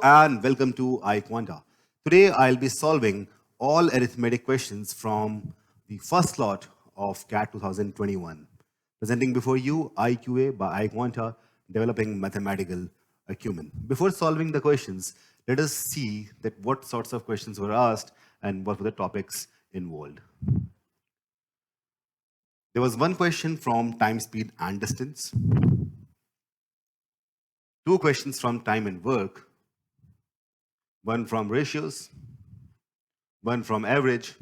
and welcome to iQuanta. Today I'll be solving all arithmetic questions from the first lot of CAT 2021. Presenting before you IQA by iQuanta, developing mathematical acumen. Before solving the questions, let us see that what sorts of questions were asked and what were the topics involved. There was one question from time, speed, and distance. Two questions from time and work. One from ratios, one from average,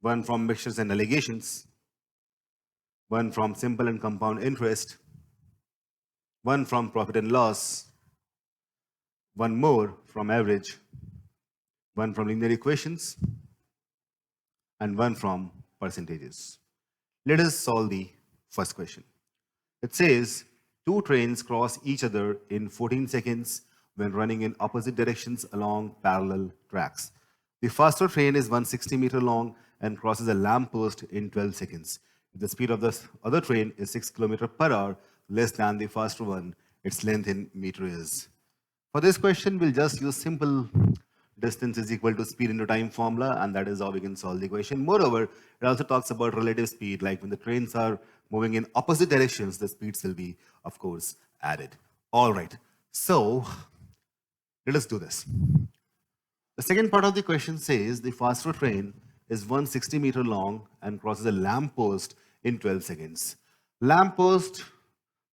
one from mixtures and allegations, one from simple and compound interest, one from profit and loss, one more from average, one from linear equations, and one from percentages. Let us solve the first question. It says, two trains cross each other in 14 seconds when running in opposite directions along parallel tracks. The faster train is 160 meters long and crosses a lamppost in 12 seconds. If the speed of the other train is 6 kilometers per hour, less than the faster one, its length in meters is. For this question, we'll just use simple distance is equal to speed into time formula, and that is how we can solve the equation. Moreover, it also talks about relative speed, like when the trains are moving in opposite directions, the speeds will be, of course, added. All right, so let us do this. The second part of the question says the faster train is 160 meters long and crosses a lamppost in 12 seconds. Lamppost,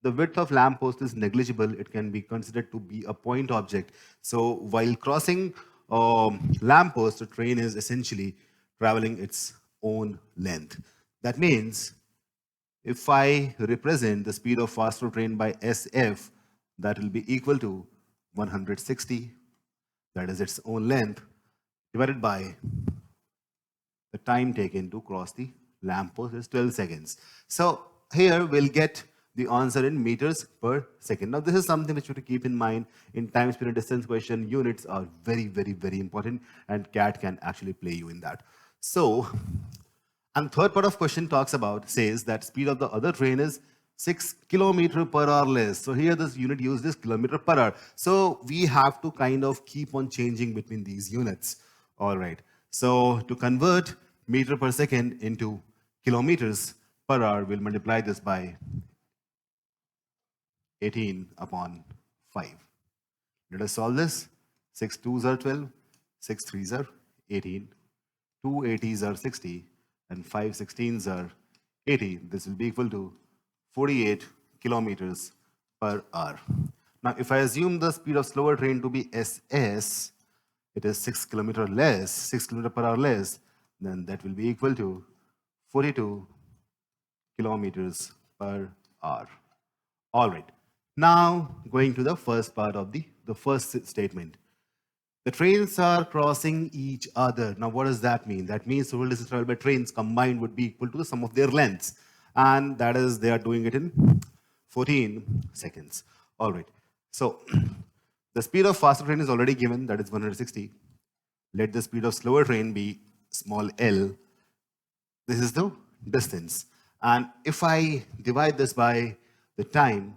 the width of lamppost is negligible. It can be considered to be a point object. So while crossing lamppost, the train is essentially traveling its own length. That means if I represent the speed of faster train by SF, that will be equal to 160, that is its own length, divided by the time taken to cross the lamppost is 12 seconds. So here we'll get the answer in meters per second. Now this is something which you have to keep in mind. In time, speed, and distance question, units are very, very, very important, and CAT can actually play you in that. So, and third part of question talks about, says that speed of the other train is 6 kilometers per hour less. So here this unit used is kilometer per hour. So we have to kind of keep on changing between these units. All right. So to convert meter per second into kilometers per hour, we'll multiply this by 18 upon 5. Let us solve this. 6 2s are 12, 6 3s are 18, 2 80s are 60, and 5 16s are 80. This will be equal to 48 kilometers per hour. Now, if I assume the speed of slower train to be SS, it is 6 kilometers less, 6 kilometers per hour less, then that will be equal to 42 kilometers per hour. All right. Now, going to the first part of the first statement. The trains are crossing each other. Now, what does that mean? That means total distance traveled by trains combined would be equal to the sum of their lengths. And that is, they are doing it in 14 seconds. All right. So, the speed of faster train is already given, that is 160. Let the speed of slower train be small l. This is the distance. And if I divide this by the time,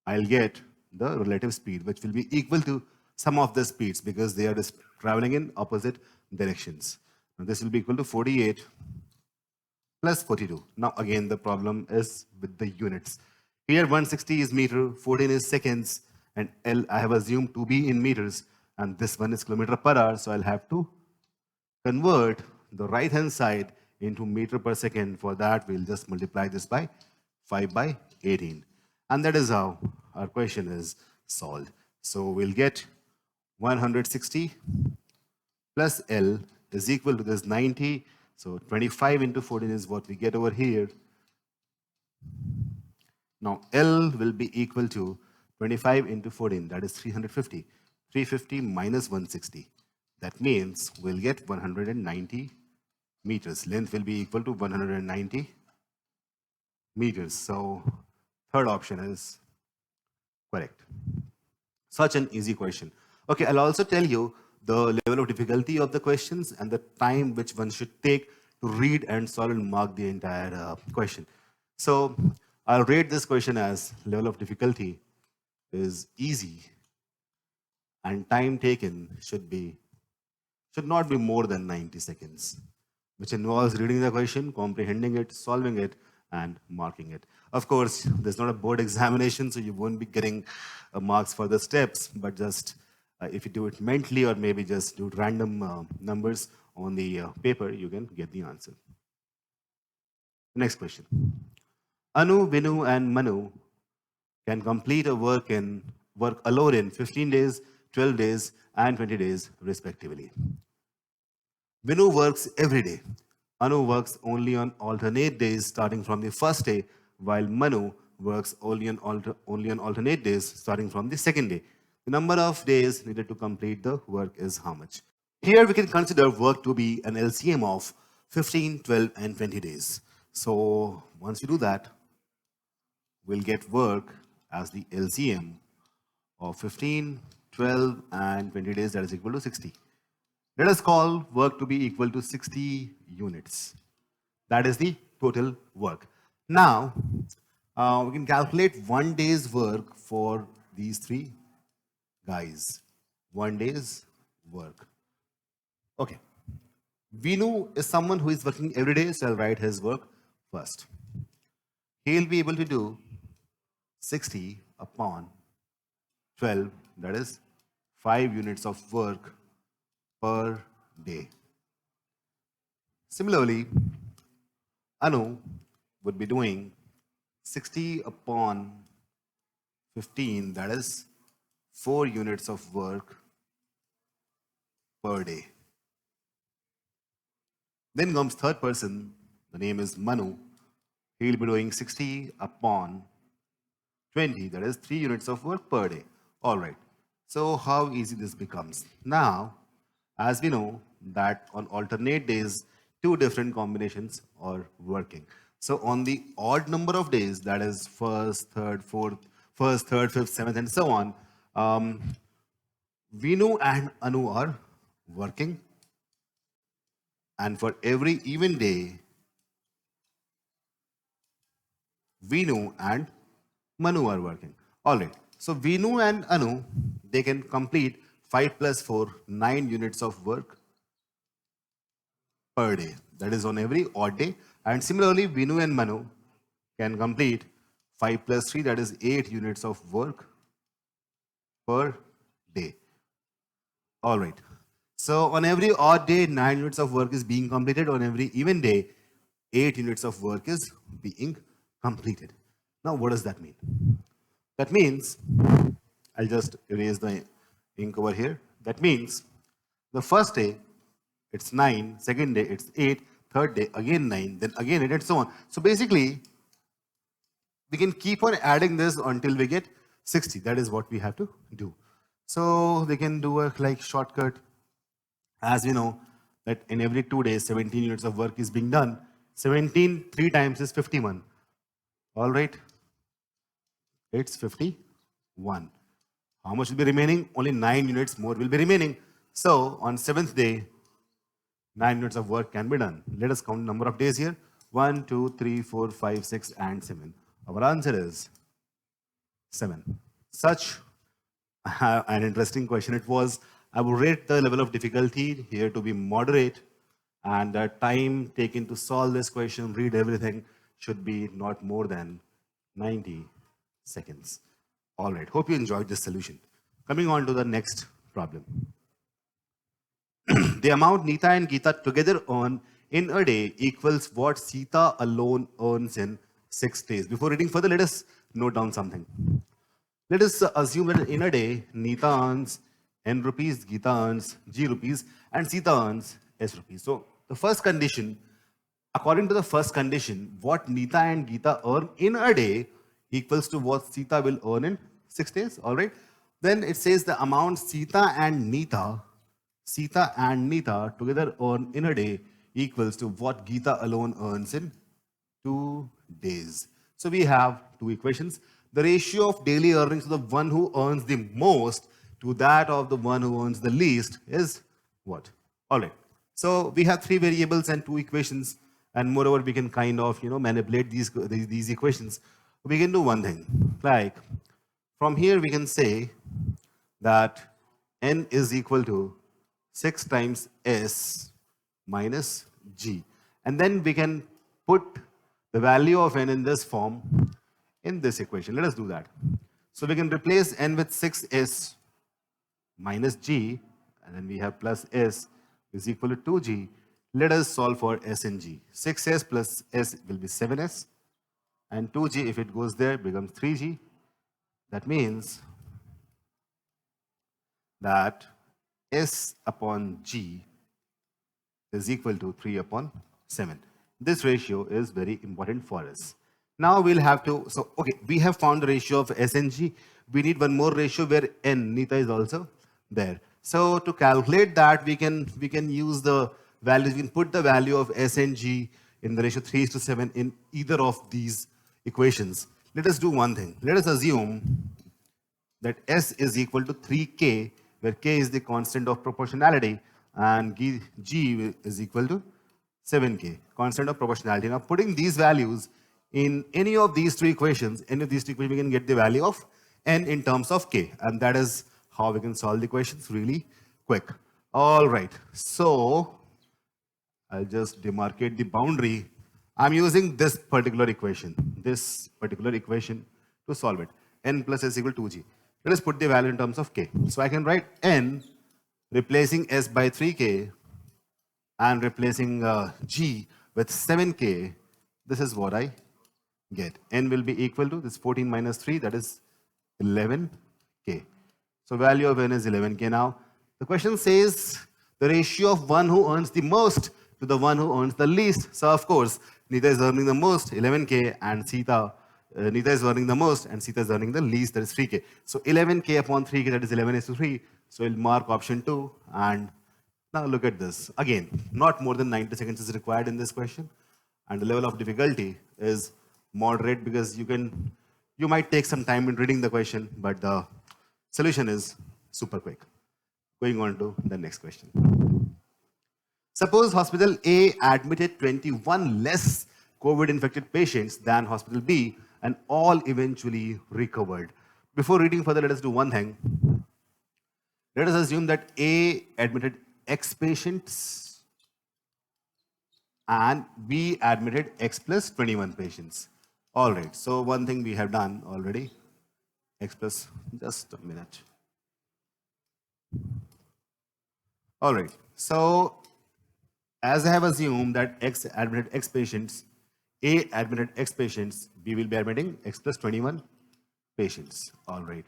I'll get the relative speed, which will be equal to sum of the speeds because they are just traveling in opposite directions. Now this will be equal to 48 plus 42. Now again, the problem is with the units. Here 160 is meter, 14 is seconds, and L I have assumed to be in meters, and this one is kilometer per hour, so I'll have to convert the right hand side into meter per second. For that, we'll just multiply this by 5 by 18. And that is how our question is solved. So we'll get 160 plus L is equal to this 90. So 25 into 14 is what we get over here. Now L will be equal to 25 into 14, that is 350. 350 minus 160. That means we'll get 190 meters. Length will be equal to 190 meters. So third option is correct. Such an easy question. Okay, I'll also tell you the level of difficulty of the questions and the time which one should take to read and solve and mark the entire question. So I'll rate this question as level of difficulty is easy and time taken should not be more than 90 seconds, which involves reading the question, comprehending it, solving it, and marking it. Of course, there's not a board examination, so you won't be getting marks for the steps, but just if you do it mentally or maybe just do random numbers on the paper, you can get the answer. Next question. Anu, Vinu, and Manu can complete a work alone in 15 days, 12 days, and 20 days, respectively. Vinu works every day. Anu works only on alternate days starting from the first day, while Manu works only on alternate days starting from the second day. The number of days needed to complete the work is how much? Here we can consider work to be an LCM of 15, 12, and 20 days. So once you do that, we'll get work as the LCM of 15, 12, and 20 days, that is equal to 60. Let us call work to be equal to 60 units. That is the total work. Now, we can calculate 1 day's work for these three guys. 1 day's work. Okay. Vinu is someone who is working every day, so I'll write his work first. He'll be able to do 60 upon 12, that is 5 units of work per day. Similarly, Anu would be doing 60 upon 15, that is 4 units of work per day. Then comes third person, the name is Manu. He'll be doing 60 upon 20, that is 3 units of work per day. All right. So how easy this becomes. Now, as we know that on alternate days, 2 different combinations are working. So on the odd number of days, that is first, third, fifth, seventh, and so on, Vinu and Anu are working. And for every even day, Vinu and Manu are working. All right. So Vinu and Anu, they can complete 5 plus 4, 9 units of work per day. That is on every odd day. And similarly, Vinu and Manu can complete 5 plus 3, that is 8 units of work per day. All right. So on every odd day, 9 units of work is being completed. On every even day, 8 units of work is being completed. Now, what does that mean? That means, I'll just erase the ink over here. That means the first day, it's 9, second day, it's 8, third day, again 9, then again 8, and so on. So basically, we can keep on adding this until we get 60. That is what we have to do. So we can do a like shortcut. As we know that in every 2 days, 17 units of work is being done. 17 3 times is 51. All right. It's 51. How much will be remaining? Only 9 units more will be remaining. So on 7th day, 9 units of work can be done. Let us count the number of days here. 1, 2, 3, 4, 5, 6, and 7. Our answer is 7. Such an interesting question it was. I would rate the level of difficulty here to be moderate, and the time taken to solve this question, read everything, should be not more than 90 seconds. All right, hope you enjoyed this solution. Coming on to the next problem. The amount Nita and Geeta together earn in a day equals what Sita alone earns in 6 days. Before reading further, let us note down something. Let us assume that in a day, Nita earns N rupees, Geeta earns G rupees, and Sita earns S rupees. So the first condition, according to the first condition, what Nita and Geeta earn in a day equals to what Sita will earn in 6 days. All right. Then it says the amount Sita and Nita together earn in a day equals to what Geeta alone earns in 2 days. So we have 2 equations. The ratio of daily earnings of the one who earns the most to that of the one who earns the least is what? All right. So we have 3 variables and 2 equations, and moreover, we can kind of manipulate these equations. We can do one thing, like From here we can say that n is equal to 6 times s minus g. And then we can put the value of n in this form in this equation. Let us do that. So we can replace n with 6s minus g, and then we have plus s is equal to 2g. Let us solve for s and g. 6s plus s will be 7s, and 2g, if it goes there, becomes 3g. That means that s upon g is equal to 3 upon 7. This ratio is very important for us. Now we'll have to, so okay, we have found the ratio of s and g. We need one more ratio where n, neta, is also there. So to calculate that, we can use the values, we can put the value of s and g in the ratio 3:7 in either of these equations. Let us do one thing. Let us assume that s is equal to 3k, where k is the constant of proportionality, and g is equal to 7k, constant of proportionality. Now, putting these values in any of these three equations, we can get the value of n in terms of k, and that is how we can solve the equations really quick. All right, so I'll just demarcate the boundary. I'm using this particular equation to solve it. N plus s equal to 2g. Let us put the value in terms of k. So I can write n replacing s by 3k and replacing g with 7k. This is what I get. N will be equal to this 14 minus 3, that is 11k. So value of n is 11k. Now the question says the ratio of one who earns the most to the one who earns the least. So of course, Nita is earning the most, 11k, and Nita is earning the most, and Sita is earning the least, that is 3k. So 11k upon 3k, that is 11:3. So we'll mark option 2. And now look at this. Again, not more than 90 seconds is required in this question. And the level of difficulty is moderate, because you might take some time in reading the question, but the solution is super quick. Going on to the next question. Suppose hospital A admitted 21 less COVID-infected patients than hospital B, and all eventually recovered. Before reading further, let us do one thing. Let us assume that A admitted X patients and B admitted X plus 21 patients. All right, so one thing we have done already. X plus, just a minute. All right, so as I have assumed that X admitted X patients, A admitted X patients, B will be admitting X plus 21 patients. All right.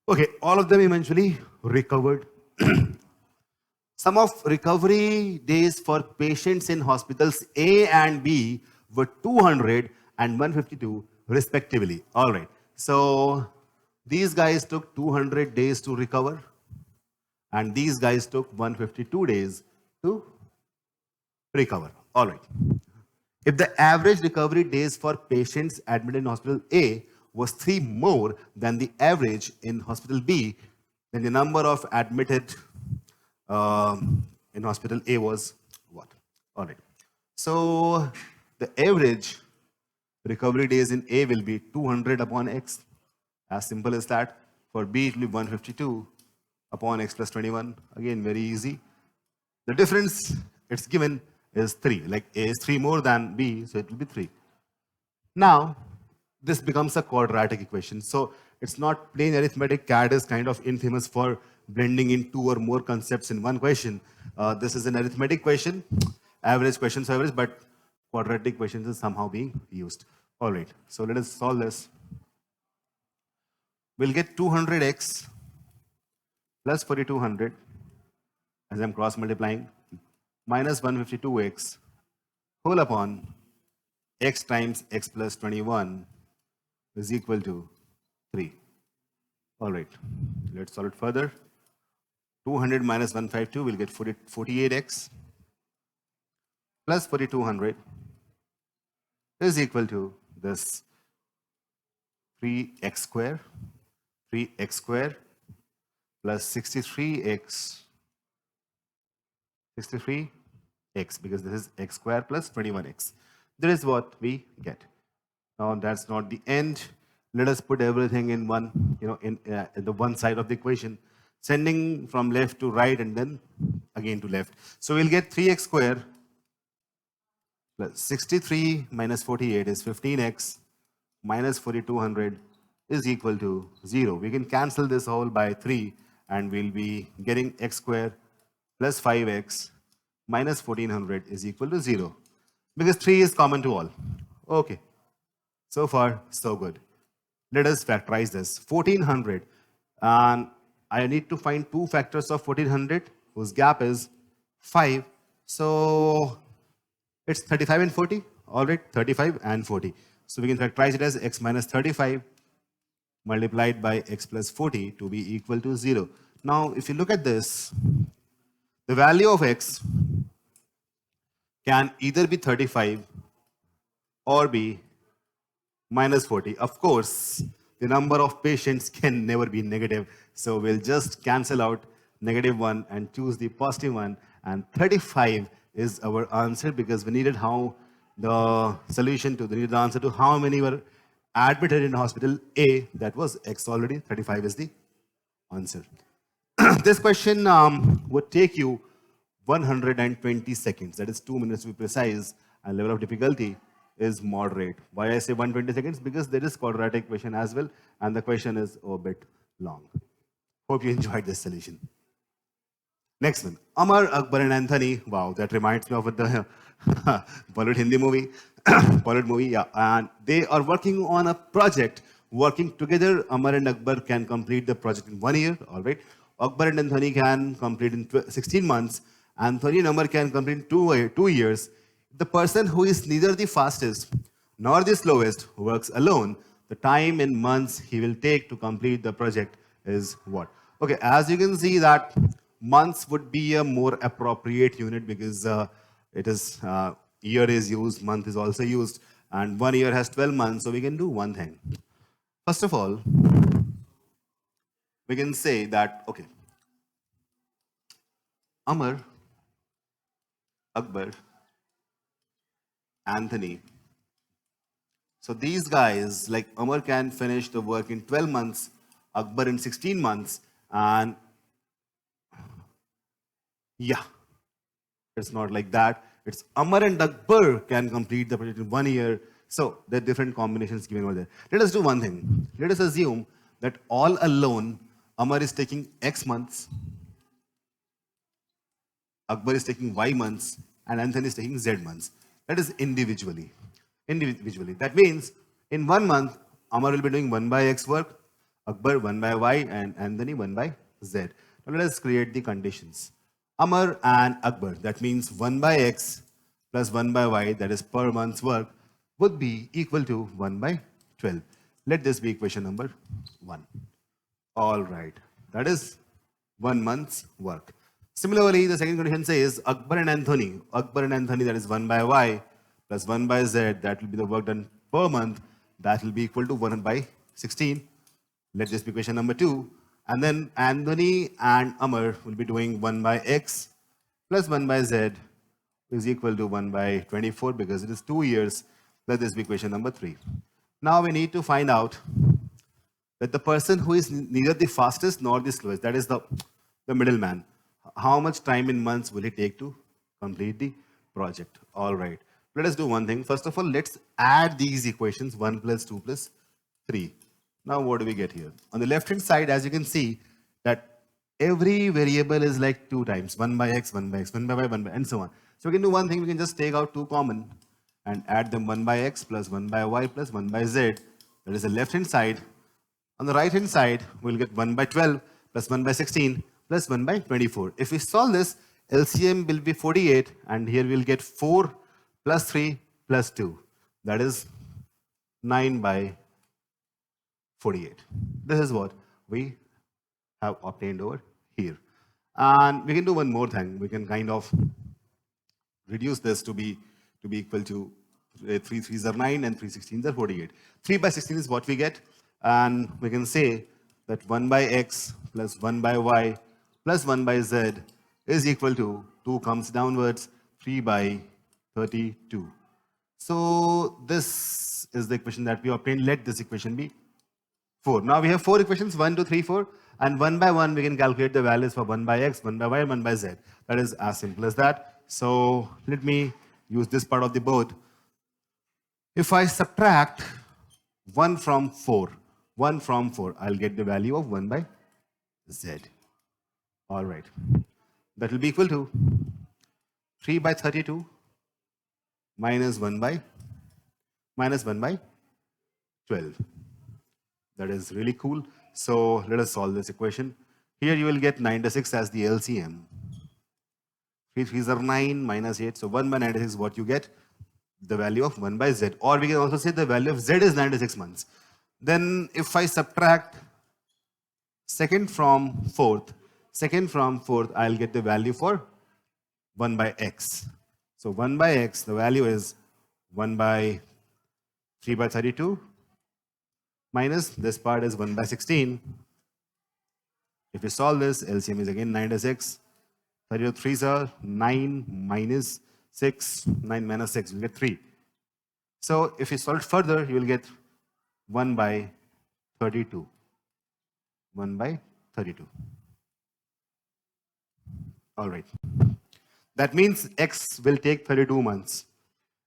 Okay, all of them eventually recovered. Sum of recovery days for patients in hospitals A and B were 200 and 152 respectively. All right. So these guys took 200 days to recover, and these guys took 152 days to recover. All right. If the average recovery days for patients admitted in hospital A was 3 more than the average in hospital B, then the number of admitted in hospital A was what? All right. So the average recovery days in A will be 200 upon X. As simple as that. For B, it will be 152 upon X plus 21. Again, very easy. The difference it's given is 3. Like A is 3 more than B, so it will be 3. Now, this becomes a quadratic equation. So it's not plain arithmetic. CAT is kind of infamous for blending in 2 or more concepts in one question. This is an arithmetic question, average questions average, but quadratic questions is somehow being used. All right, so let us solve this. We'll get 200x plus 4200, as I'm cross multiplying, minus 152x whole upon x times x plus 21 is equal to 3. All right, let's solve it further. 200 minus 152 will get 48x plus 4200 is equal to this 3x square plus 63x, because this is x square plus 21x. That is what we get. Now that's not the end. Let us put everything in one, in the one side of the equation, sending from left to right and then again to left. So we'll get 3x square plus 63 minus 48 is 15x minus 4200 is equal to 0. We can cancel this whole by 3 and we'll be getting x square plus 5x minus 1400 is equal to 0 because 3 is common to all. Okay, so far so good. Let us factorize this. 1400, and I need to find two factors of 1400 whose gap is 5. So it's 35 and 40. All right, 35 and 40. So we can factorize it as x minus 35 multiplied by x plus 40 to be equal to 0. Now, if you look at this, the value of x can either be 35 or be minus 40. Of course, the number of patients can never be negative. So we'll just cancel out negative 1 and choose the positive one. And 35 is our answer because we needed how the solution to the answer to how many were admitted in hospital A. That was X already. 35 is the answer. This question would take you 120 seconds. That is 2 minutes to be precise. And level of difficulty is moderate. Why I say 120 seconds? Because there is quadratic equation as well. And the question is a bit long. Hope you enjoyed this solution. Next one. Amar, Akbar and Anthony. Wow, that reminds me of the Bollywood Hindi movie. Bollywood movie, yeah. And they are working on a project. Working together, Amar and Akbar can complete the project in 1 year. All right. Akbar and Anthony can complete in 16 months. Anthony and Amar can complete in 2 years. The person who is neither the fastest nor the slowest works alone. The time in months he will take to complete the project is what? Okay, as you can see that months would be a more appropriate unit because it is year is used, month is also used, and 1 year has 12 months. So we can do one thing. First of all, we can say that, okay, Amar, Akbar, Anthony. So these guys, like Amar can finish the work in 12 months, Akbar in 16 months, and yeah, it's not like that. It's Amar and Akbar can complete the project in 1 year. So there are different combinations given over there. Let us do one thing. Let us assume that all alone, Amar is taking X months, Akbar is taking Y months, and Anthony is taking Z months. That is individually. Individually. That means in 1 month, Amar will be doing 1 by X work, Akbar 1 by Y, and Anthony 1 by Z. Now let us create the conditions. Amar and Akbar, that means 1 by X plus 1 by Y, that is per month's work, would be equal to 1 by 12. Let this be equation number 1. All right. That is 1 month's work. Similarly, the second condition says Akbar and Anthony, that is 1 by Y plus 1 by Z, that will be the work done per month, that will be equal to 1 by 16. Let this be equation number 2. And then Anthony and Amar will be doing 1 by X plus 1 by Z is equal to 1 by 24 because it is 2 years. Let this be equation number 3. Now we need to find out that the person who is neither the fastest nor the slowest, that is the middleman, how much time in months will it take to complete the project? All right. Let us do one thing. First of all, let's add these equations, 1 plus 2 plus 3. Now what do we get here? On the left hand side, as you can see, that every variable is like 2 times, 1 by X, 1 by X, 1 by Y, 1 by, and so on. So we can do one thing, we can just take out 2 common and add them 1 by X plus 1 by Y plus 1 by Z. That is the left hand side. On the right hand side, we'll get 1 by 12 plus 1 by 16 plus 1 by 24. If we solve this, LCM will be 48 and here we'll get 4 plus 3 plus 2. That is 9 by 48. This is what we have obtained over here. And we can do one more thing. We can kind of reduce this to be equal to 3 3s are 9 and 3 16s are 48. 3 by 16 is what we get. And we can say that 1 by X plus 1 by Y plus 1 by Z is equal to 2 comes downwards, 3 by 32. So this is the equation that we obtained. Let this equation be 4. Now we have 4 equations, 1, 2, 3, 4. And one by one, we can calculate the values for 1 by x, 1 by y, 1 by z. That is as simple as that. So let me use this part of the board. If I subtract 1 from 4, I'll get the value of 1 by z. All right. That will be equal to 3 by 32 minus 1 by 12. That is really cool. So let us solve this equation. Here you will get 96 as the LCM. 3 3s are 9 minus 8. So 1 by 96 is what you get, the value of 1 by z. Or we can also say the value of z is 96 months. Then if I subtract second from fourth, I'll get the value for 1 by x. So 1 by x, the value is 1 by 3 by 32 minus this part is 1 by 16. If you solve this, LCM is again 96. 33s are 9 minus 6. 9 minus 6, you'll get 3. So if you solve it further, you will get 1 by 32. 1 by 32. All right. That means x will take 32 months.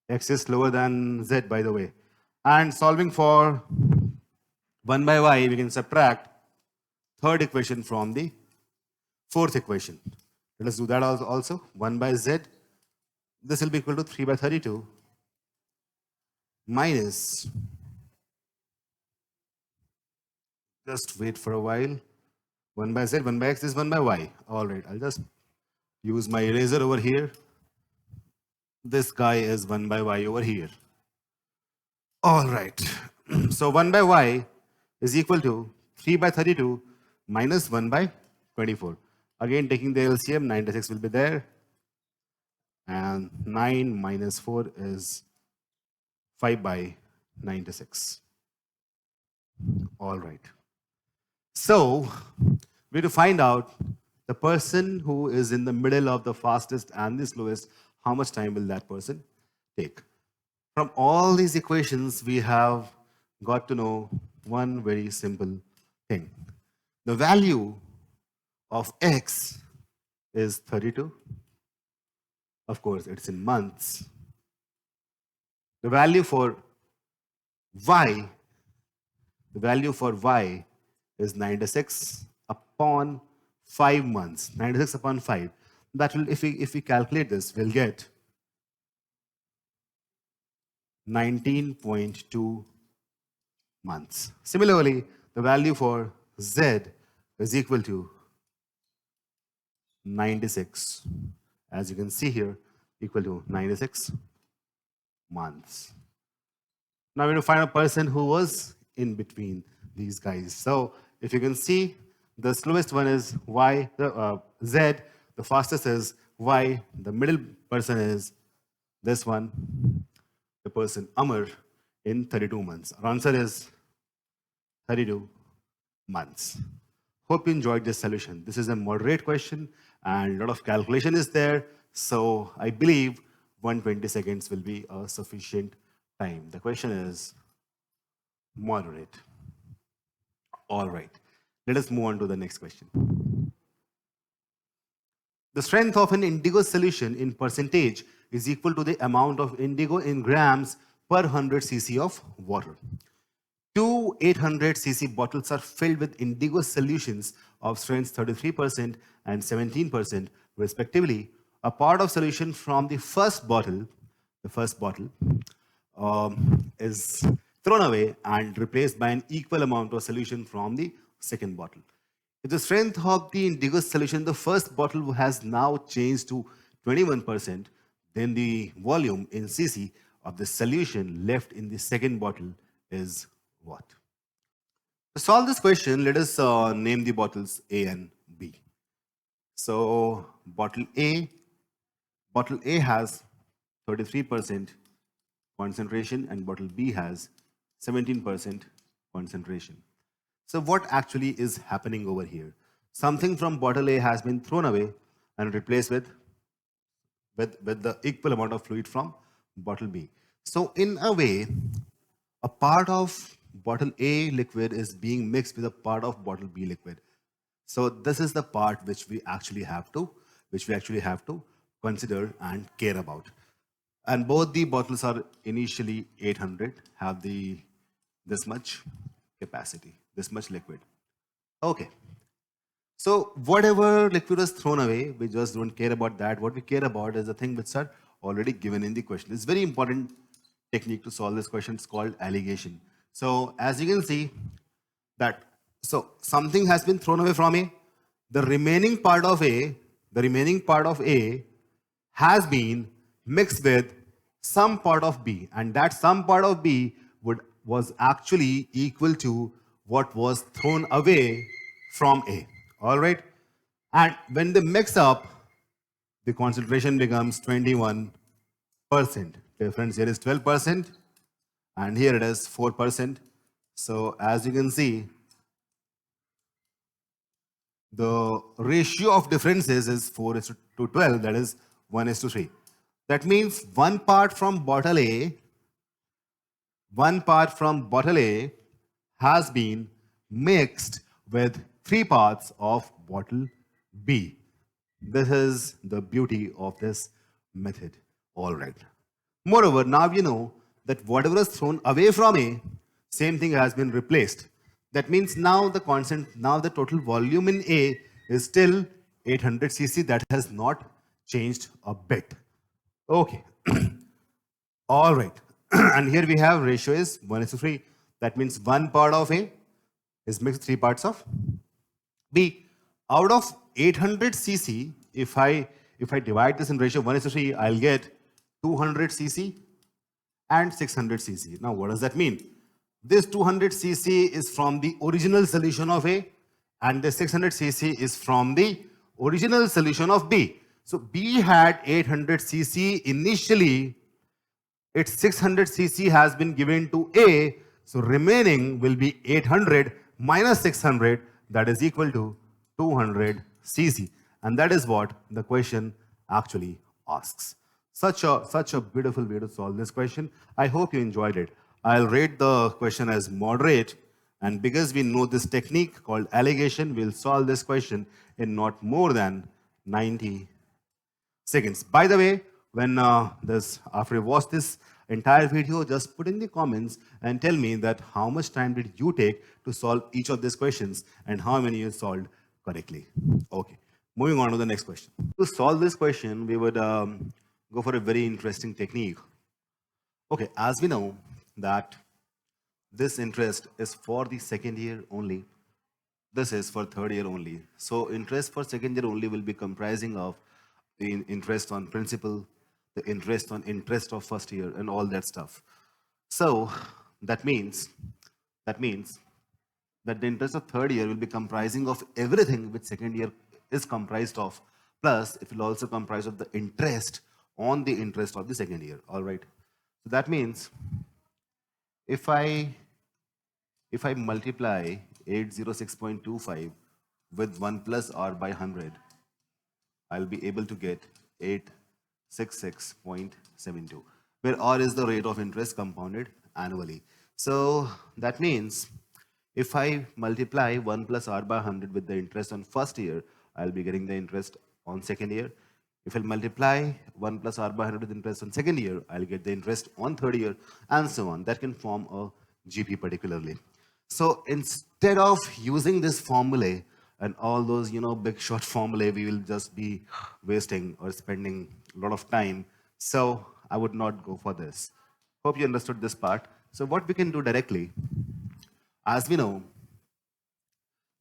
X is slower than z, by the way. And solving for 1 by y, we can subtract third equation from the fourth equation. Let us do that also. 1 by z, this will be equal to 3 by 32 minus, just wait for a while, 1 by z, 1 by x is 1 by y. All right, I'll just use my eraser over here. This guy is 1 by y over here. All right. So 1 by y is equal to 3 by 32 minus 1 by 24. Again, taking the LCM, 96 will be there. And 9 minus 4 is 5 by 96. All right. So we have to find out the person who is in the middle of the fastest and the slowest, how much time will that person take? From all these equations, we have got to know one very simple thing. The value of x is 32. Of course, it's in months. The value for y, is 96 upon 5 months. 96 upon 5. That will, if we calculate this, we'll get 19.2 months. Similarly, the value for z is equal to 96. As you can see here, equal to 96 months. Now we have to find a person who was in between these guys. So if you can see, the slowest one is y, z, the fastest is y, the middle person is this one, the person Amar, in 32 months. Our answer is 32 months. Hope you enjoyed this solution. This is a moderate question and a lot of calculation is there. So I believe 120 seconds will be a sufficient time. The question is moderate. All right. Let us move on to the next question. The strength of an indigo solution in percentage is equal to the amount of indigo in grams per 100 cc of water. Two 800 cc bottles are filled with indigo solutions of strengths 33% and 17% respectively. A part of solution from the first bottle is thrown away and replaced by an equal amount of solution from the second bottle. If the strength of the indigo solution, the first bottle has now changed to 21%, then the volume in cc of the solution left in the second bottle is what? To solve this question, let us name the bottles A and B. So bottle A has 33% concentration and bottle B has 17% concentration. So what actually is happening over here? Something from bottle A has been thrown away and replaced with the equal amount of fluid from bottle B. So in a way, a part of bottle A liquid is being mixed with a part of bottle B liquid. So this is the part which we actually have to consider and care about. And both the bottles are initially 800, have this much capacity, this much liquid. Okay. So whatever liquid is thrown away, we just don't care about that. What we care about is the thing which are already given in the question. It's very important technique to solve this question. It's called alligation. So as you can see that, so something has been thrown away from A. The remaining part of A has been mixed with some part of B, and that some part of B was actually equal to what was thrown away from A. All right, and when they mix up, the concentration becomes 21%. Difference here is 12%, and here it is 4%. So as you can see, the ratio of differences is 4:12, that is 1:3. That means one part from bottle A has been mixed with 3 parts of bottle B. This is the beauty of this method. All right. Moreover, now you know that whatever is thrown away from A, same thing has been replaced. That means now the total volume in A is still 800 cc. That has not changed a bit. Okay. All right. And here we have ratio is 1:3. That means one part of A is mixed 3 parts of B. Out of 800 cc, if I divide this in ratio 1:3, I'll get 200 cc and 600 cc. Now what does that mean? This 200 cc is from the original solution of A, and the 600 cc is from the original solution of B. So B had 800 cc initially. Its 600 cc has been given to A, so remaining will be 800 minus 600, that is equal to 200 cc, and that is what the question actually asks. Such a beautiful way to solve this question. I hope you enjoyed it. I'll rate the question as moderate, and because we know this technique called alligation, we'll solve this question in not more than 90 seconds. By the way, when after you watch this entire video, just put in the comments and tell me that how much time did you take to solve each of these questions and how many you solved correctly. Okay, moving on to the next question. To solve this question, we would go for a very interesting technique. Okay, as we know that this interest is for the second year only. This is for third year only. So interest for second year only will be comprising of the interest on principal, the interest on interest of first year, and all that stuff. So that means that the interest of third year will be comprising of everything which second year is comprised of, plus it will also comprise of the interest on the interest of the second year. All right. So that means if I multiply 806.25 with 1 plus r by 100, I'll be able to get 866.72, where r is the rate of interest compounded annually. So that means if I multiply 1 plus r by 100 with the interest on first year, I'll be getting the interest on second year. If I multiply 1 plus r by 100 with interest on second year, I'll get the interest on third year, and so on. That can form a GP particularly. So instead of using this formulae and all those, big short formulae, we will just be wasting or spending a lot of time. So I would not go for this. Hope you understood this part. So what we can do directly, as we know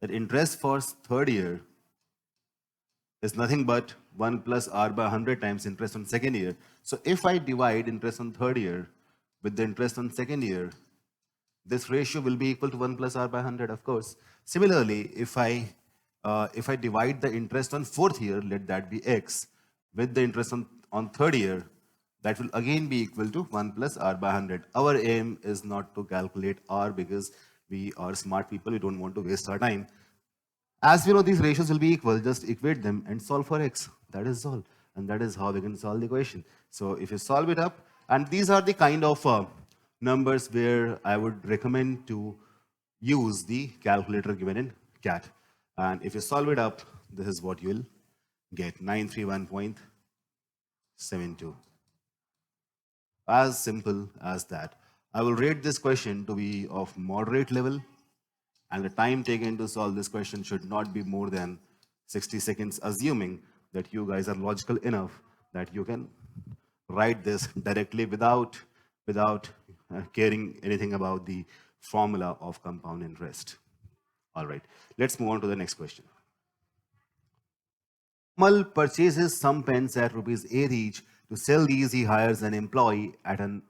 that interest for third year is nothing but 1 plus r by 100 times interest on second year. So if I divide interest on third year with the interest on second year, this ratio will be equal to 1 plus r by 100, of course. Similarly, if I divide the interest on fourth year, let that be x, with the interest on third year, that will again be equal to 1 plus r by 100. Our aim is not to calculate r because we are smart people, we don't want to waste our time. As we know these ratios will be equal, just equate them and solve for x. That is all. And that is how we can solve the equation. So if you solve it up, and these are the kind of numbers where I would recommend to use the calculator given in CAT. And if you solve it up, this is what you'll get, 931.72. As simple as that. I will rate this question to be of moderate level, and the time taken to solve this question should not be more than 60 seconds, assuming that you guys are logical enough that you can write this directly without caring anything about the formula of compound interest. All right, let's move on to the next question. Mal purchases some pens at rupees 8 each. To sell these, he hires an employee at a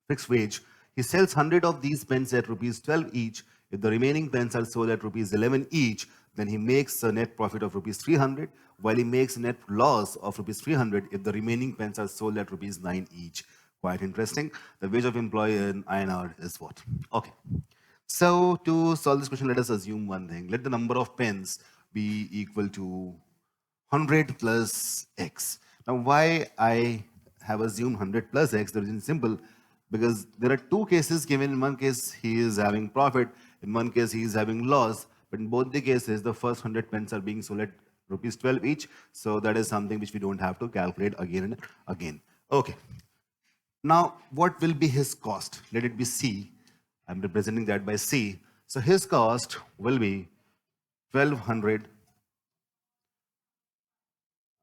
fixed wage. He sells 100 of these pens at rupees 12 each. If the remaining pens are sold at rupees 11 each, then he makes a net profit of rupees 300, while he makes a net loss of rupees 300 if the remaining pens are sold at rupees 9 each. Quite interesting. The wage of employee in INR is what? Okay. So to solve this question, let us assume one thing. Let the number of pens be equal to 100 plus x. Now, why I have assumed 100 plus x? The reason is simple, because there are two cases given. In one case, he is having profit. In one case, he is having loss. But in both the cases, the first 100 pens are being sold at rupees 12 each. So that is something which we don't have to calculate again and again. Okay. Now, what will be his cost? Let it be C. I'm representing that by C. So his cost will be 1200.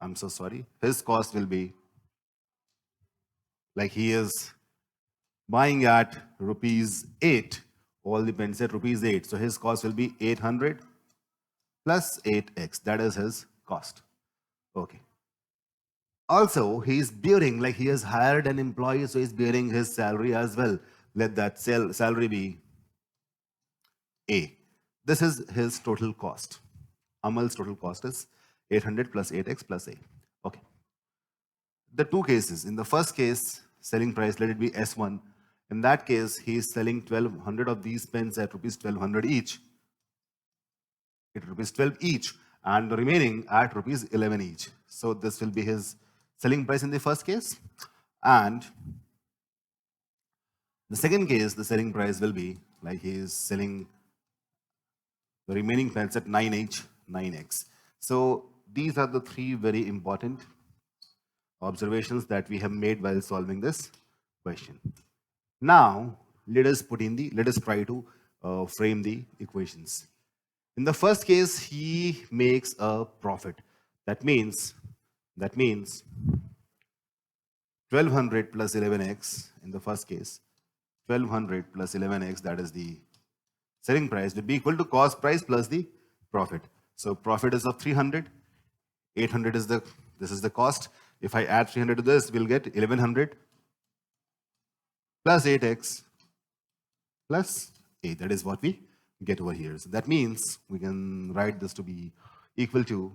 I'm so sorry. His cost will be, like, he is buying at rupees 8. All the pens at rupees 8. So his cost will be 800 plus 8x. That is his cost. Okay. Also, he is bearing, like he has hired an employee, so he's bearing his salary as well. Let that salary be A. This is his total cost. Amal's total cost is 800 plus 8x plus A. Okay. The two cases. In the first case, selling price, let it be S1. In that case, he is selling 1200 of these pens at rupees 1200 each. At rupees 12 each, and the remaining at rupees 11 each. So this will be his selling price in the first case. And the second case, the selling price will be, like, he is selling the remaining pens at 9h, 9x. So these are the three very important observations that we have made while solving this question. Now, let us try to frame the equations. In the first case, he makes a profit. That means 1200 plus 11x in the first case. 1200 plus 11x, that is the selling price, will be equal to cost price plus the profit. So profit is of 300. 800 is this is the cost. If I add 300 to this, we'll get 1100 plus 8x plus 8. That is what we get over here. So that means we can write this to be equal to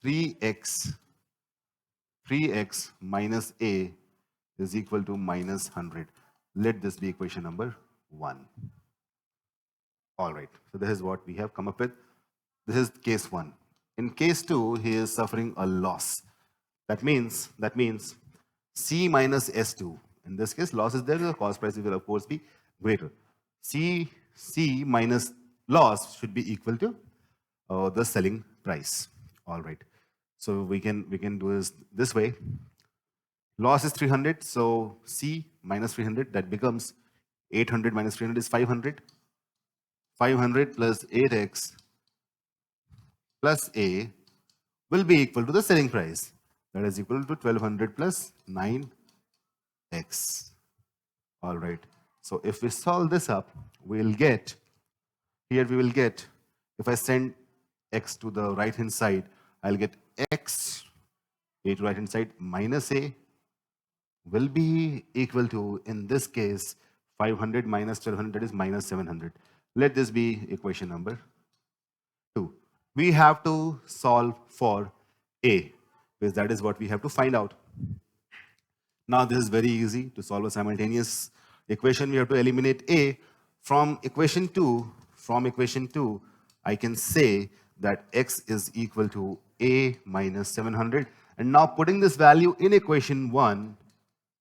3x minus A is equal to minus 100. Let this be equation number 1. All right. So this is what we have come up with. This is case 1. In case 2, he is suffering a loss. That means C minus S2. In this case, loss is there, the cost price will of course be greater. C minus loss should be equal to the selling price. All right. So we can do this way. Loss is 300, so C minus 300, that becomes 800 minus 300 is 500. 500 plus 8x plus A will be equal to the selling price. That is equal to 1200 plus 9x. All right. So if we solve this up, we'll get, here we will get, if I send x to the right hand side, I'll get x, A to right hand side, minus A will be equal to, in this case, 500 minus 1200 is minus 700. Let this be equation number 2. We have to solve for A, because that is what we have to find out. Now this is very easy to solve a simultaneous equation. We have to eliminate A. From equation 2, I can say that x is equal to A minus 700. And now putting this value in equation 1,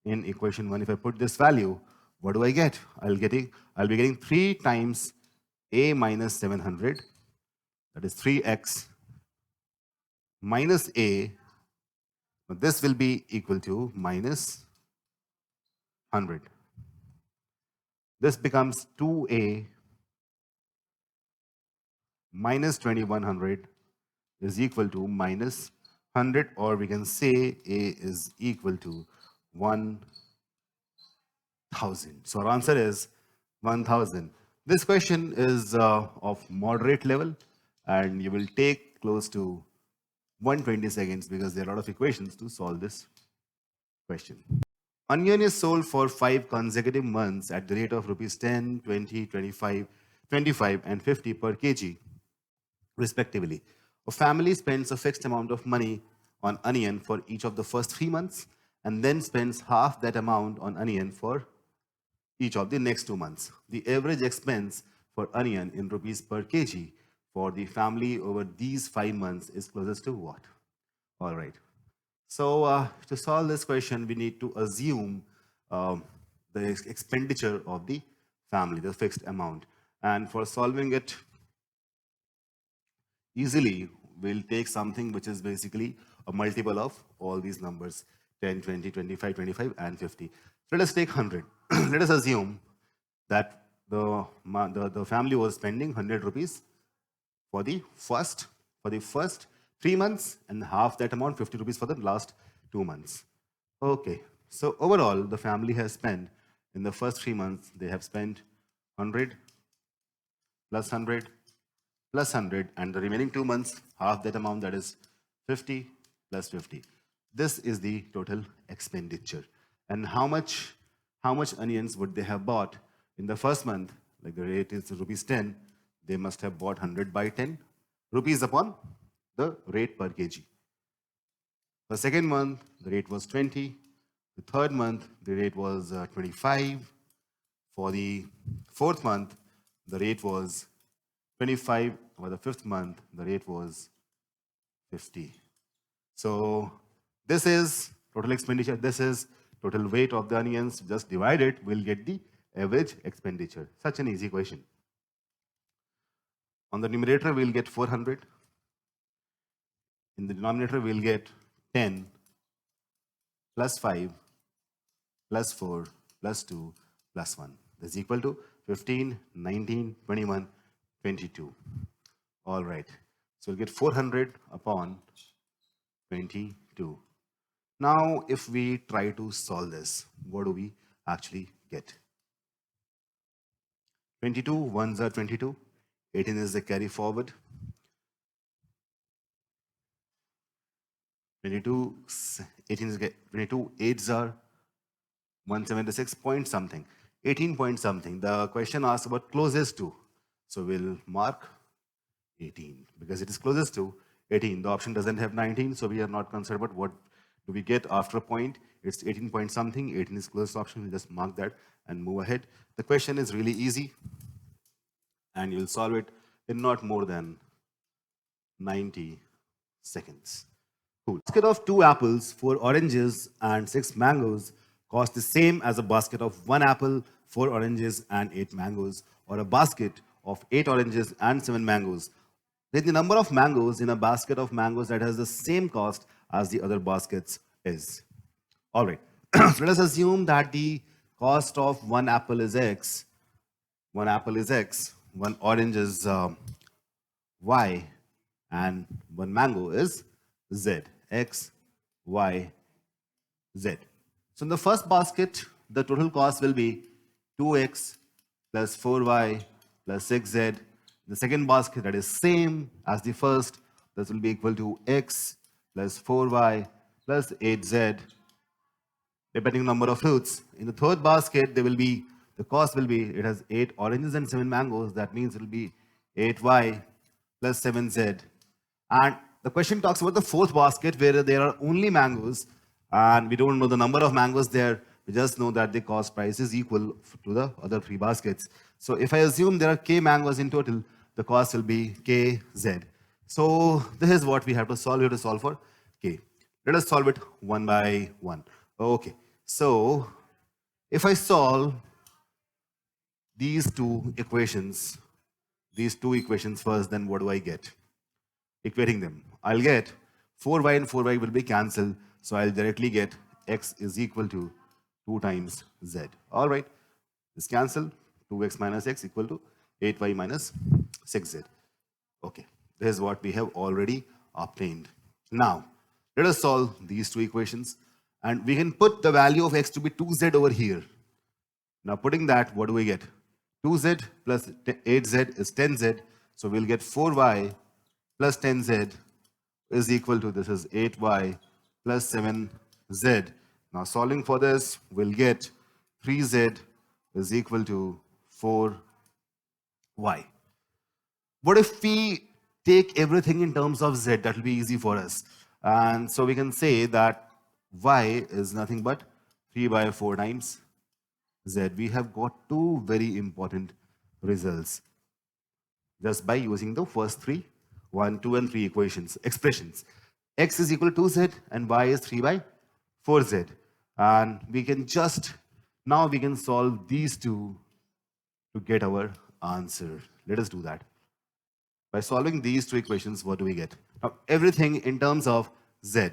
if I put this value, what do I get? I'll be getting 3 times a minus 700. That is 3x minus a. Now this will be equal to minus 100. This becomes 2a minus 2100 is equal to minus 100, or we can say a is equal to 1000. So our answer is 1000. This question is of moderate level, and you will take close to 120 seconds because there are a lot of equations to solve this question. Onion is sold for 5 consecutive months at the rate of rupees 10, 20, 25, and 50 per kg, respectively. A family spends a fixed amount of money on onion for each of the first 3 months and then spends half that amount on onion for each of the next 2 months. The average expense for onion in rupees per kg for the family over these 5 months is closest to what? All right. So to solve this question, we need to assume the expenditure of the family, the fixed amount. And for solving it easily, we'll take something which is basically a multiple of all these numbers, 10, 20, 25, 25, and 50. So let us take 100. Let us assume that the family was spending 100 rupees for the first 3 months, and half that amount, 50 rupees, for the last 2 months. Okay, so overall the family has spent in the first 3 months, they have spent 100 plus 100 plus 100, and the remaining 2 months, half that amount, that is 50 plus 50. This is the total expenditure. And how much onions would they have bought in the first month? Like the rate is rupees 10, they must have bought 100 by 10 rupees upon the rate per kg. The second month, the rate was 20. The third month, the rate was 25. For the fourth month, the rate was 25. For the fifth month, the rate was 50. So this is total expenditure. This is total weight of the onions. Just divide it, we'll get the average expenditure. Such an easy question. On the numerator, we'll get 400. In the denominator, we'll get 10 plus 5 plus 4 plus 2 plus 1. This is equal to 15, 19, 21, 22. All right. So we'll get 400 upon 22. Now, if we try to solve this, what do we actually get? 22 ones are 22. 18 is the carry forward. 22, 18 is 22, 8s are 176 point something, 18 point something. The question asks about closest to. So we'll mark 18 because it is closest to 18. The option doesn't have 19, so we are not concerned about what do we get after a point. It's 18 point something, 18 is closest option. We'll just mark that and move ahead. The question is really easy, and you'll solve it in not more than 90 seconds. Cool. A basket of 2 apples, 4 oranges, and 6 mangoes costs the same as a basket of 1 apple, 4 oranges, and 8 mangoes, or a basket of 8 oranges and 7 mangoes. Then the number of mangoes in a basket of mangoes that has the same cost as the other baskets is. All right. So let us assume that the cost of 1 apple is X, 1 apple is X, 1 orange is Y, and 1 mango is Z. X, Y, Z. So in the first basket, the total cost will be 2x plus 4y plus 6z. The second basket, that is same as the first, this will be equal to x plus 4y plus 8z, depending on number of fruits. In the third basket, the cost will be, it has 8 oranges and 7 mangoes. That means it will be 8y plus 7z. And the question talks about the fourth basket where there are only mangoes, and we don't know the number of mangoes there. We just know that the cost price is equal to the other 3 baskets. So if I assume there are k mangoes in total, the cost will be kz. So this is what we have to solve. We have to solve for k. Let us solve it one by one. Okay. So if I solve these two equations first, then what do I get? Equating them, I'll get 4y and 4y will be cancelled. So I'll directly get x is equal to 2 times z. All right, this cancel. 2x minus x equal to 8y minus 6z. Okay, this is what we have already obtained. Now, let us solve these two equations. And we can put the value of x to be 2z over here. Now, putting that, what do we get? 2z plus 8z is 10z. So, we'll get 4y plus 10z is equal to, this is 8y plus 7z. Now, solving for this, we'll get 3z is equal to 4y. What if we take everything in terms of z? That will be easy for us. And so we can say that y is nothing but 3 by 4 times z. We have got two very important results just by using the first three, 1, 2, and 3 expressions. X is equal to z and y is 3 by 4z. And we can just, now we can solve these two to get our answer. Let us do that. By solving these two equations, what do we get? Now, everything in terms of z.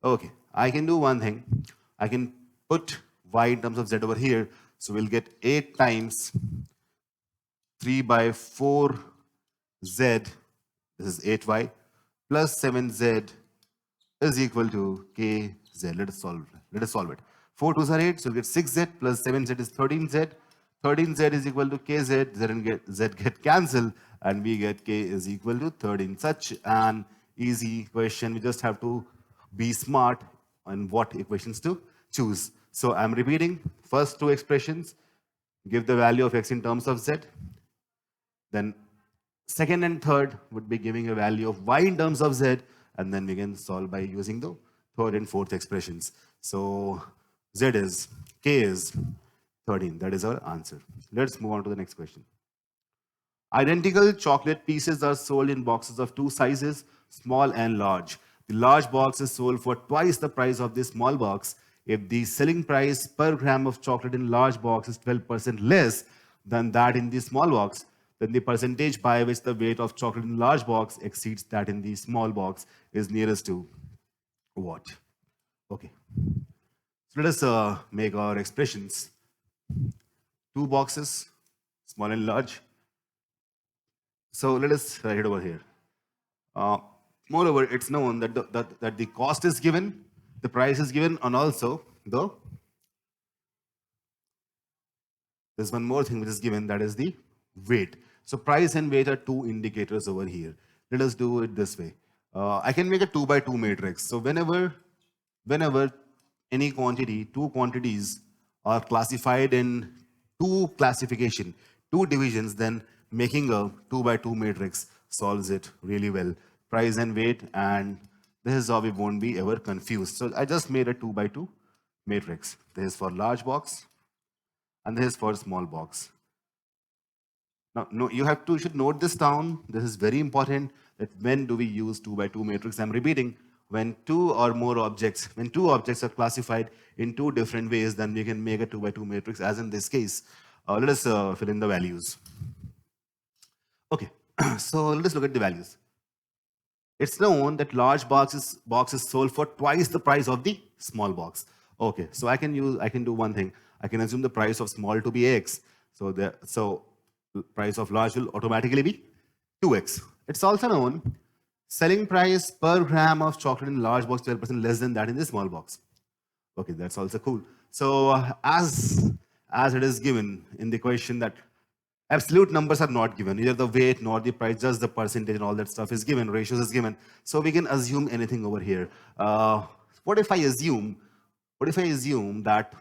Okay, I can do one thing. I can put y in terms of z over here. So we'll get 8 times 3 by 4z, this is 8y, plus 7z is equal to kz. Let us solve it. 4 2s are 8, so we'll get 6z plus 7z is 13z. 13z is equal to kz, z get cancelled, and we get k is equal to 13. Such an easy question. We just have to be smart on what equations to choose. So I'm repeating, first two expressions, give the value of x in terms of z. Then second and third would be giving a value of y in terms of z, and then we can solve by using the third and fourth expressions. So k is 13. That is our answer. Let's move on to the next question. Identical chocolate pieces are sold in boxes of two sizes, small and large. The large box is sold for twice the price of the small box. If the selling price per gram of chocolate in large box is 12% less than that in the small box, then the percentage by which the weight of chocolate in large box exceeds that in the small box is nearest to what? Okay. So let us make our expressions. Two boxes, small and large. So let us write it over here. Moreover, it's known that the cost is given, the price is given, and also there's one more thing which is given, that is the weight. So price and weight are two indicators over here. Let us do it this way. I can make a 2 by 2 matrix. So whenever any quantity, two quantities are classified in two divisions, then making a 2 by 2 matrix solves it really well. Price and weight, and this is how we won't be ever confused. So I just made a 2 by 2 matrix. This is for large box, and this is for small box. Now, you should note this down. This is very important, that when do we use 2 by 2 matrix? I'm repeating, when two objects are classified in two different ways, then we can make a 2 by 2 matrix, as in this case. Let us fill in the values. Okay, so let us look at the values. It's known that large box is sold for twice the price of the small box. Okay, so I can do one thing. I can assume the price of small to be x. So the price of large will automatically be 2x. It's also known selling price per gram of chocolate in large box 12% less than that in the small box. Okay, that's also cool. So as it is given in the question that absolute numbers are not given, neither the weight nor the price, just the percentage and all that stuff is given, ratios is given. So we can assume anything over here. What if I assume that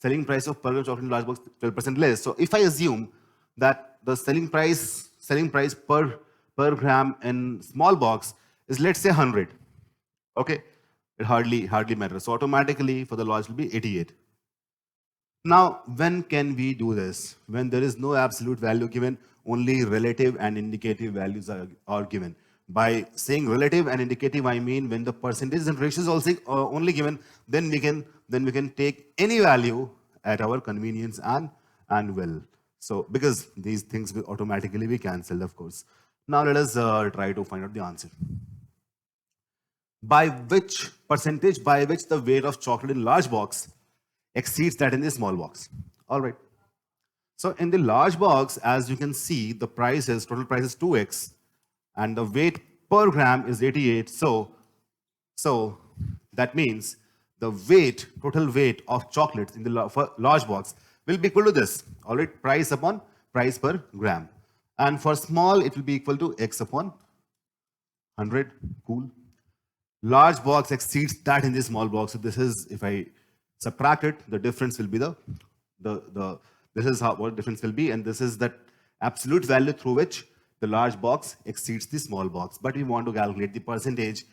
selling price of per gram chocolate in large box 12% less? So if I assume that the selling price per gram in small box is, let's say, 100. Okay, it hardly matters. So automatically for the large will be 88. Now, when can we do this? When there is no absolute value given, only relative and indicative values are given. By saying relative and indicative, I mean when the percentages and ratios also only given, then we can take any value at our convenience and will. So because these things will automatically be cancelled, of course. Now let us try to find out the answer. By which percentage by which the weight of chocolate in large box exceeds that in the small box? All right. So in the large box, as you can see, the total price is 2x, and the weight per gram is 88. So that means the total weight of chocolates in the large box will be equal to this. All right, price upon price per gram. And for small, it will be equal to x upon 100. Cool. Large box exceeds that in the small box. So this is, if I subtract it, the difference will be this is what difference will be, and this is that absolute value through which the large box exceeds the small box. But we want to calculate the percentage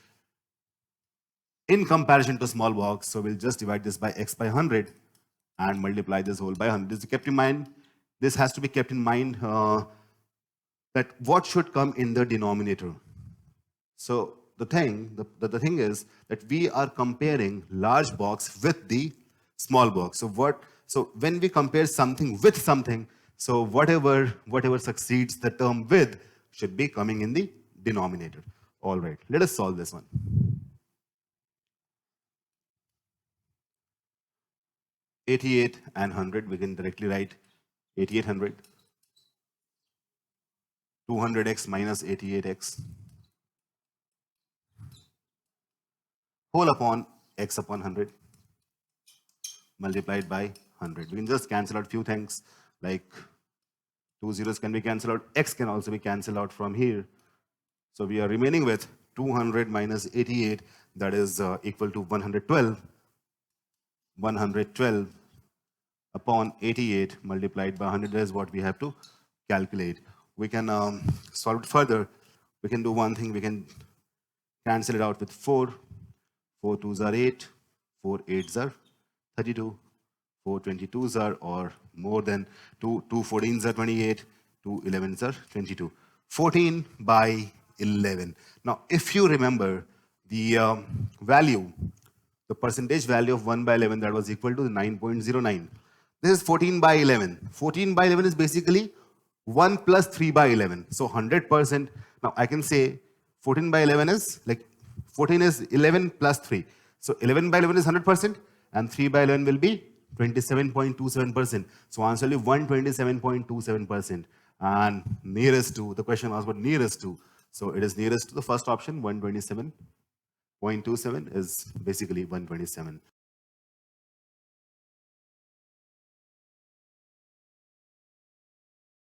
in comparison to small box. So we'll just divide this by x by 100 and multiply this whole by 100. This has to be kept in mind that what should come in the denominator. So the thing is that we are comparing large box with the small box. So when we compare something with something, so whatever succeeds the term with should be coming in the denominator. All right, let us solve this one. $88 and 100, we can directly write 8800. 200x minus 88x whole upon x upon 100 multiplied by 100. We can just cancel out few things, like 2 zeros can be cancelled out, x can also be cancelled out from here. So we are remaining with 200 minus 88, that is equal to 112. 112 upon 88 multiplied by 100 is what we have to calculate. We can solve it further. We can do one thing. We can cancel it out with 4. 4 2s are 8. 4 8s are 32. 4 22s are, or more than 2 14s are 28. 2 11s are 22. 14 by 11. Now, if you remember the value, the percentage value of 1 by 11, that was equal to 9.09. This is 14 by 11. 14 by 11 is basically 1 plus 3 by 11. So 100%. Now I can say 14 by 11 is like 14 is 11 plus 3. So 11 by 11 is 100%, and 3 by 11 will be 27.27%. So answer will be 127.27%. And nearest to, the question was about nearest to. So it is nearest to the first option, 127.27 is basically 127.